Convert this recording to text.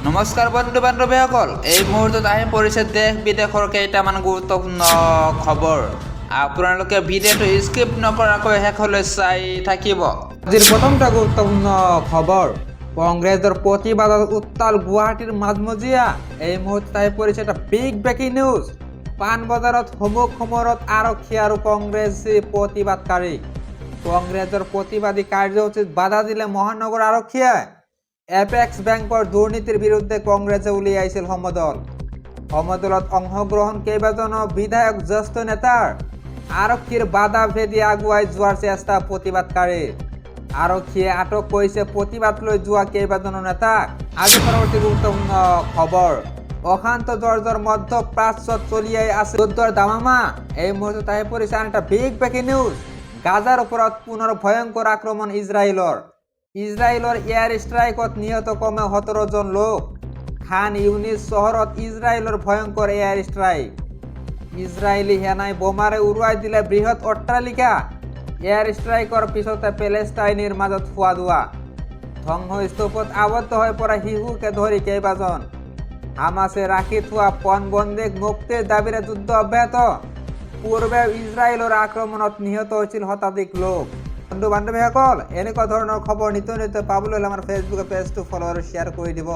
নমস্কাৰ বন্ধু বান্ধৱীসকল, এই মুহূৰ্তত আহি পৰিছে দেশ বিদেশৰ কেইটামান গুৰুত্বপূৰ্ণ খবৰ। আপোনালোকে ভিডিঅ'টো স্কিপ নকৰাকৈ শেষলৈ চাই থাকিব। আজিৰ প্ৰথমটা গুৰুত্বপূৰ্ণ খবৰ, কংগ্ৰেছৰ প্ৰতিবাদত উত্তাল গুৱাহাটীৰ মাজমজিয়া। এই মুহূৰ্তত আহি পৰিছে এটা বিগ ব্ৰেকিং নিউজ। পাণবজাৰত সমুখ সমৰত আৰক্ষী আৰু কংগ্ৰেছী প্ৰতিবাদকাৰী। কংগ্ৰেছৰ প্ৰতিবাদী কাৰ্যসূচীত বাধা দিলে মহানগৰ আৰক্ষীয়ে। এপেক্স বেংকৰ দুৰ্নীতিৰ বিৰুদ্ধে কংগ্ৰেছে উলিয়াইছিল সমদল। সমদলত অংশগ্ৰহণ কেইবাজনো বিধায়ক জ্যেষ্ঠ নেতাৰ। আৰক্ষীৰ বাধা ভেদি আগুৱাই যোৱাৰ চেষ্টা প্ৰতিবাদকাৰীৰ। আৰক্ষীয়ে আটক কৰিছে প্ৰতিবাদ লৈ যোৱা কেইবাজনো নেতাক। আজি পৰৱৰ্তী গুৰুত্বপূৰ্ণ খবৰ, অশান্ত জৰ্জৰ মধ্যপ্ৰাচ্যত চলিয়াই আছে যুদ্ধৰ দামামা। এই মুহূৰ্তত আহি পৰিছে আন এটা বিগ ব্ৰেকিং নিউজ। গাজাৰ ওপৰত পুনৰ ভয়ংকৰ আক্ৰমণ ইজৰাইলৰ। ইজৰাইলৰ এয়াৰ ষ্ট্ৰাইকত নিহত কমে 17 জন লোক। খান ইউনিছ চহৰত ইজৰাইলৰ ভয়ংকৰ এয়াৰ ষ্ট্ৰাইক। ইজৰাইলী সেনাই বোমাৰে উৰুৱাই দিলে বৃহৎ অট্টালিকা। এয়াৰ ষ্ট্ৰাইকৰ পিছতে পেলেষ্টাইনীৰ মাজত খোৱা দোৱা। ধ্বংসস্তূপত আবদ্ধ হৈ পৰা শিশুকে ধৰি কেইবাজন। হামাছে ৰাখি থোৱা পণবন্দীক মুক্তিৰ দাবীৰে যুদ্ধ অব্যাহত। পূৰ্বে ইজৰাইলৰ আক্ৰমণত নিহত হৈছিল শতাধিক লোক। বন্ধু বান্ধৱীসকল, এনেকুৱা ধৰণৰ খবৰ নিত্য নিত্য পাবলৈ আমাৰ ফেচবুক পেজটো ফলো আৰু শ্বেয়াৰ কৰি দিব।